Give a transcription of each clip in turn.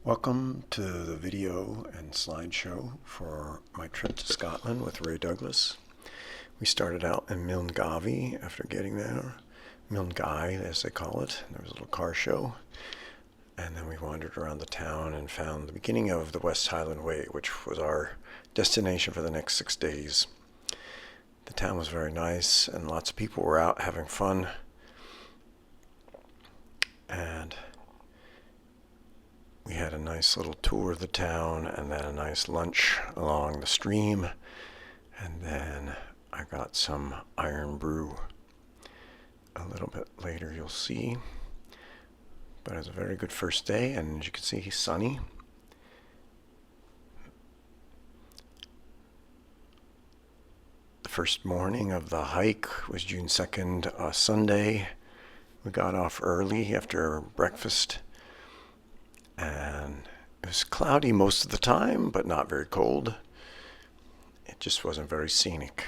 Welcome to the video and slideshow for my trip to Scotland with Ray Douglas. We started out in Milngavie after getting there. Milngavie, as they call it. There was a little car show. And then we wandered around the town and found the beginning of the West Highland Way, which was our destination for the next 6 days. The town was very nice and lots of people were out having fun. And we had a nice little tour of the town and then a nice lunch along the stream. And then I got some iron brew. A little bit later you'll see. But it was a very good first day, and as you can see, sunny. The first morning of the hike was June 2nd, Sunday. We got off early after breakfast. And it was cloudy most of the time, but not very cold. It just wasn't very scenic.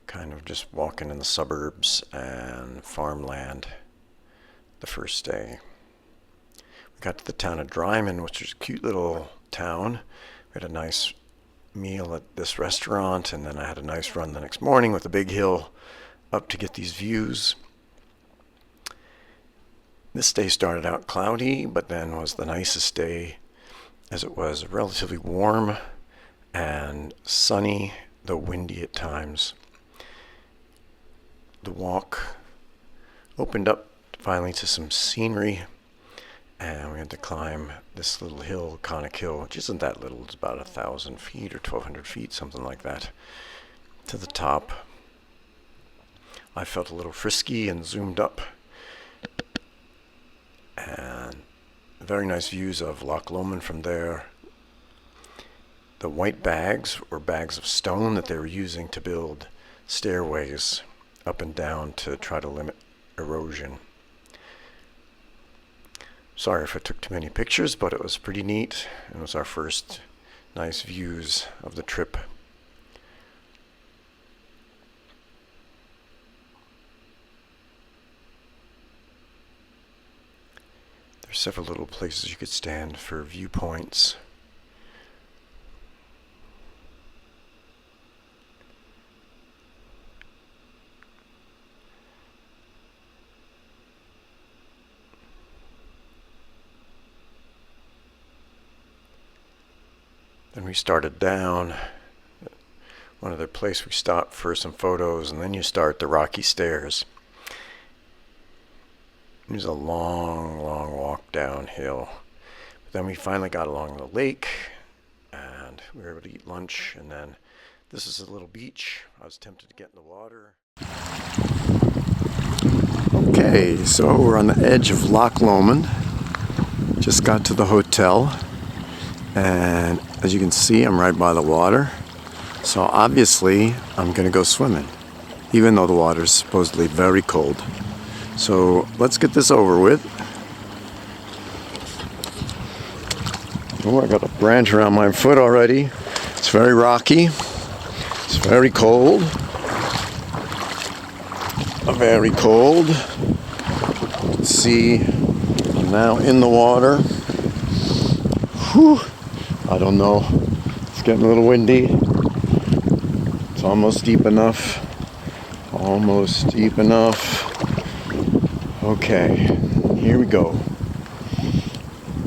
Kind of just walking in the suburbs and farmland the first day. We got to the town of Drymen, which is a cute little town. We had a nice meal at this restaurant, and then I had a nice run the next morning with a big hill up to get these views. This day started out cloudy, but then was the nicest day as it was relatively warm and sunny, though windy at times. The walk opened up finally to some scenery, and we had to climb this little hill, Conic Hill, which isn't that little. It's about 1,000 feet or 1,200 feet, something like that, to the top. I felt a little frisky and zoomed up. And very nice views of Loch Lomond from there. The white bags were bags of stone that they were using to build stairways up and down to try to limit erosion. Sorry if I took too many pictures, but it was pretty neat. It was our first nice views of the trip. There's several little places you could stand for viewpoints. Then we started down. One other place we stopped for some photos, and then you start the rocky stairs. It was a long walk downhill. But then we finally got along the lake, and we were able to eat lunch, and then this is a little beach. I was tempted to get in the water. Okay, so we're on the edge of Loch Lomond. Just got to the hotel, and as you can see, I'm right by the water. So obviously, I'm gonna go swimming, even though the water's supposedly very cold. So let's get this over with. Oh, I got a branch around my foot already. It's very rocky. It's very cold. Very cold. You can see I'm now in the water. Whew. I don't know. It's getting a little windy. It's almost deep enough. Almost deep enough. Okay, here we go.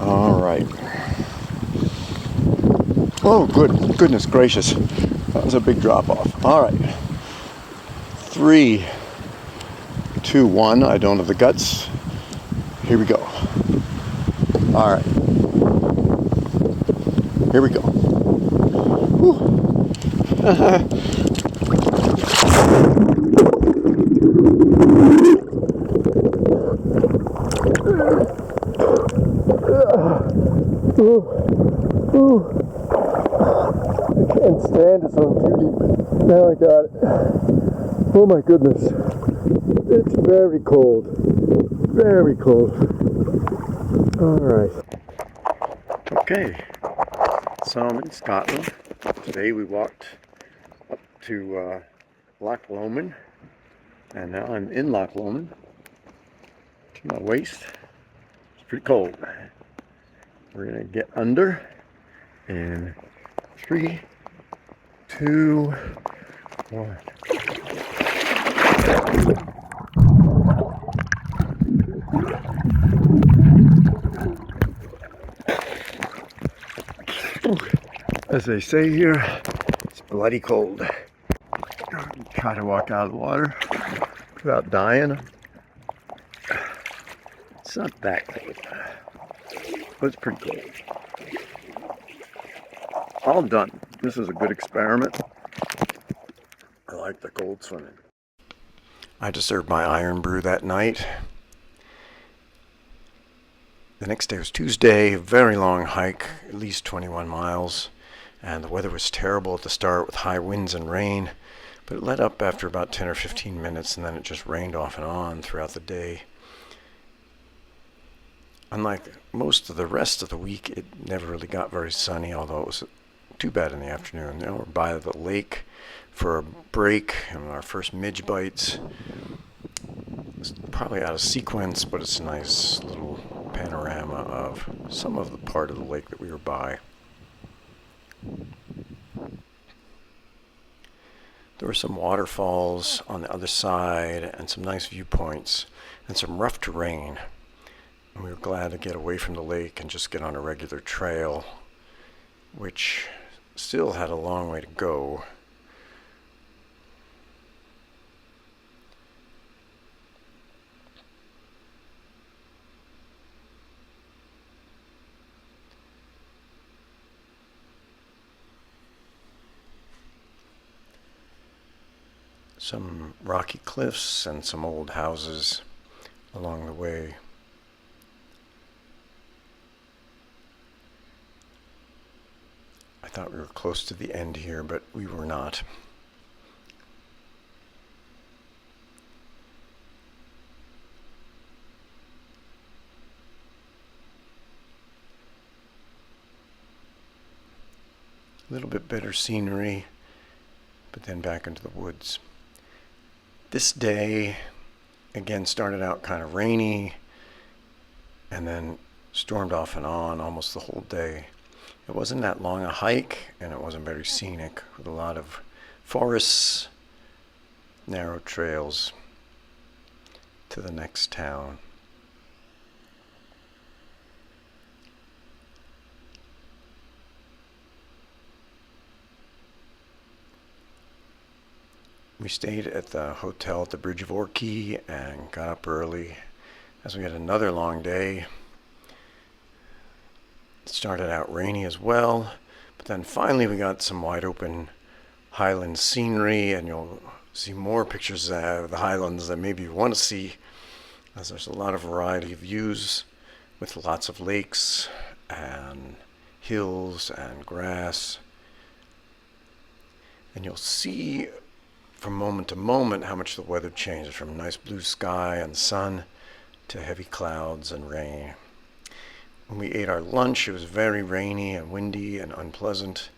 All right. Oh, goodness gracious. That was a big drop off. All right. 3, 2, 1. I don't have the guts. Here we go. All right. Here we go. Whew. I can't stand it, so I'm too deep. Now I got it. Oh my goodness. It's very cold. Very cold. Alright. Okay. So I'm in Scotland. Today we walked up to Loch Lomond. And now I'm in Loch Lomond. To my waist. It's pretty cold. We're gonna get under in 3, 2, 1. As they say here, it's bloody cold. Try to walk out of the water without dying. It's not that cold, but it's pretty cold. All done. This is a good experiment. I like the cold swimming. I deserved my iron brew that night. The next day was Tuesday, a very long hike, at least 21 miles, and the weather was terrible at the start with high winds and rain, but it let up after about 10 or 15 minutes, and then it just rained off and on throughout the day. Unlike most of the rest of the week, it never really got very sunny, although it was too bad in the afternoon. We're by the lake for a break, and our first midge bites. It's probably out of sequence, but it's a nice little panorama of some of the part of the lake that we were by. There were some waterfalls on the other side and some nice viewpoints and some rough terrain. And we were glad to get away from the lake and just get on a regular trail, which still had a long way to go. Some rocky cliffs and some old houses along the way. I thought we were close to the end here, but we were not. A little bit better scenery, but then back into the woods. This day, again, started out kind of rainy and then stormed off and on almost the whole day. It wasn't that long a hike, and it wasn't very scenic, with a lot of forests, narrow trails to the next town. We stayed at the hotel at the Bridge of Orkney and got up early as we had another long day. It started out rainy as well, but then finally we got some wide open Highlands scenery, and you'll see more pictures of the Highlands that maybe you want to see, as there's a lot of variety of views with lots of lakes and hills and grass. And you'll see from moment to moment how much the weather changes from nice blue sky and sun to heavy clouds and rain. When we ate our lunch, it was very rainy and windy and unpleasant.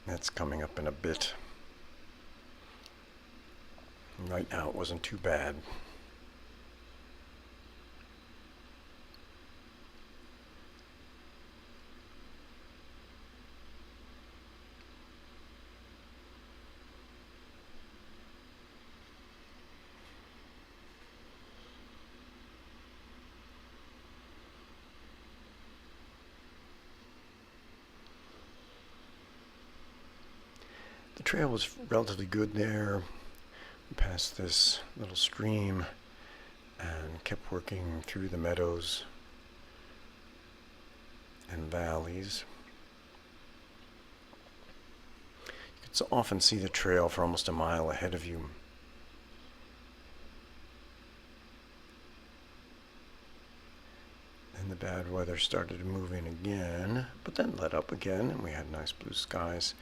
That's coming up in a bit. Right now it wasn't too bad. The trail was relatively good there. We passed this little stream and kept working through the meadows and valleys. You could so often see the trail for almost a mile ahead of you. Then the bad weather started to move in again, but then let up again, and we had nice blue skies.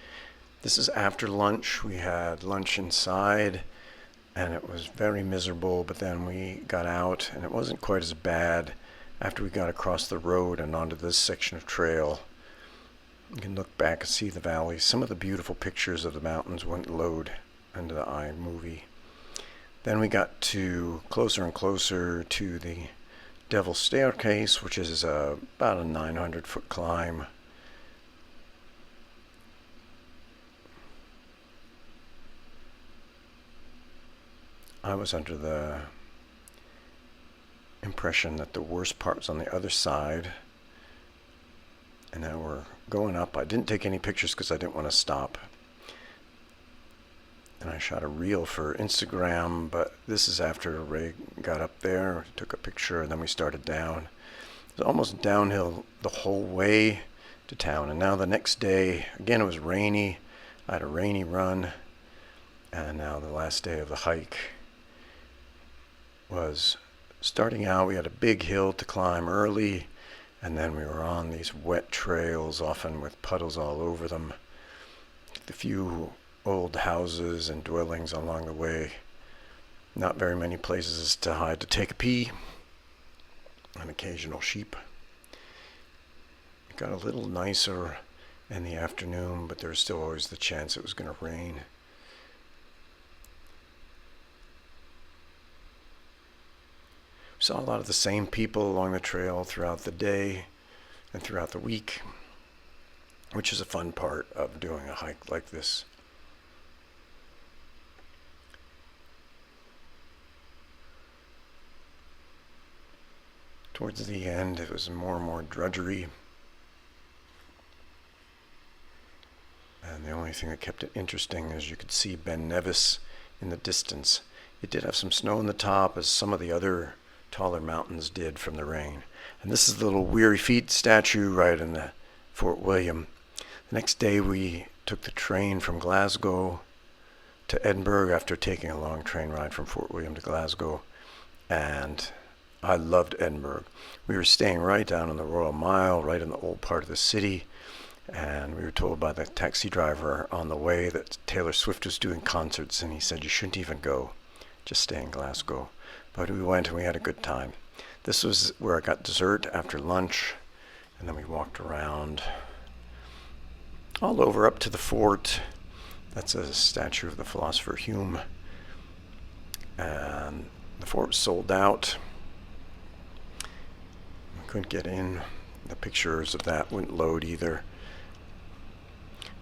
This is after lunch. We had lunch inside, and it was very miserable, but then we got out, and it wasn't quite as bad after we got across the road and onto this section of trail. You can look back and see the valleys. Some of the beautiful pictures of the mountains wouldn't load into the iMovie. Then we got to closer and closer to the Devil's Staircase, which is about a 900-foot climb. I was under the impression that the worst part was on the other side, and now we're going up. I didn't take any pictures because I didn't want to stop, and I shot a reel for Instagram, but this is after Ray got up there, took a picture, and then we started down. It was almost downhill the whole way to town, and now the next day, again, it was rainy. I had a rainy run, and now the last day of the hike was starting out. We had a big hill to climb early, and then we were on these wet trails, often with puddles all over them. The few old houses and dwellings along the way. Not very many places to hide to take a pee. An occasional sheep. It got a little nicer in the afternoon, but there was still always the chance it was going to rain. We saw a lot of the same people along the trail throughout the day and throughout the week, which is a fun part of doing a hike like this. Towards the end, it was more and more drudgery. And the only thing that kept it interesting is you could see Ben Nevis in the distance. It did have some snow on the top, as some of the other taller mountains did from the rain. And this is the little Weary Feet statue right in the Fort William. The next day we took the train from Glasgow to Edinburgh after taking a long train ride from Fort William to Glasgow. And I loved Edinburgh. We were staying right down in the Royal Mile, right in the old part of the city. And we were told by the taxi driver on the way that Taylor Swift was doing concerts, and he said, you shouldn't even go, just stay in Glasgow. But we went and we had a good time. This was where I got dessert after lunch, and then we walked around all over up to the fort. That's a statue of the philosopher Hume. And the fort was sold out. We couldn't get in. The pictures of that wouldn't load either.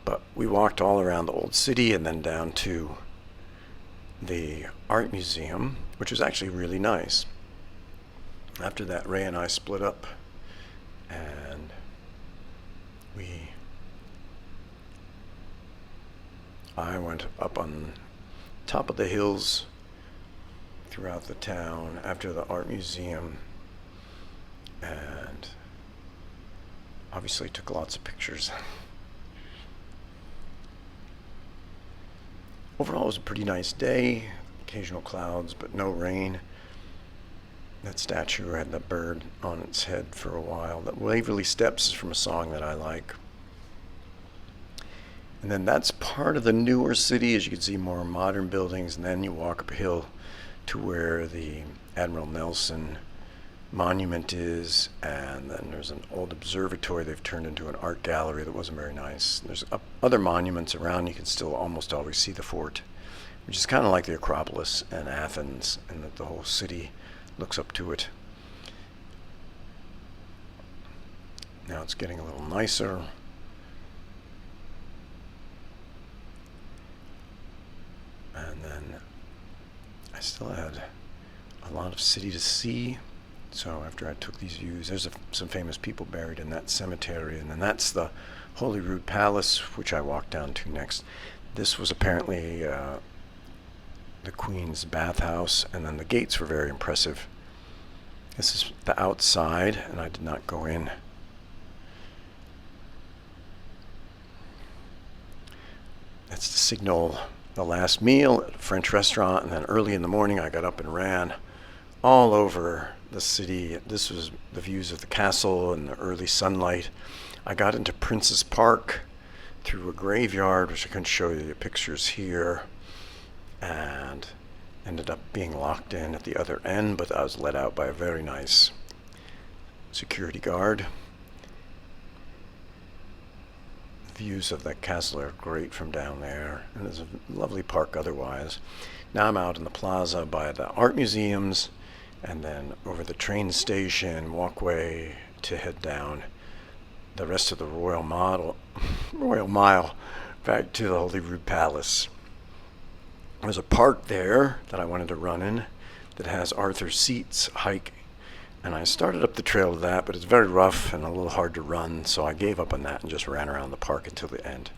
But we walked all around the old city and then down to the art museum, which was actually really nice. After that, Ray and I split up, and I went up on top of the hills throughout the town after the art museum, and obviously took lots of pictures. Overall, it was a pretty nice day. Occasional clouds, but no rain. That statue had the bird on its head for a while. The Waverley Steps is from a song that I like. And then that's part of the newer city. As you can see, more modern buildings. And then you walk up a hill to where the Admiral Nelson monument is. And then there's an old observatory they've turned into an art gallery that wasn't very nice. There's other monuments around. You can still almost always see the fort, which is kind of like the Acropolis in Athens, and that the whole city looks up to it. Now it's getting a little nicer. And then I still had a lot of city to see. So after I took these views, there's some famous people buried in that cemetery. And then that's the Holyrood Palace, which I walked down to next. This was apparently the Queen's bathhouse, and then the gates were very impressive. This is the outside, and I did not go in. That's to signal the last meal at a French restaurant, and then early in the morning I got up and ran all over the city. This was the views of the castle and the early sunlight. I got into Prince's Park through a graveyard, which I couldn't show you the pictures here, and ended up being locked in at the other end, but I was let out by a very nice security guard. The views of that castle are great from down there, and there's a lovely park otherwise. Now I'm out in the plaza by the art museums, and then over the train station walkway to head down the rest of the Royal Mile back to the Holyrood Palace. There's a park there that I wanted to run in that has Arthur's Seats hike, and I started up the trail to that, but it's very rough and a little hard to run, so I gave up on that and just ran around the park until the end.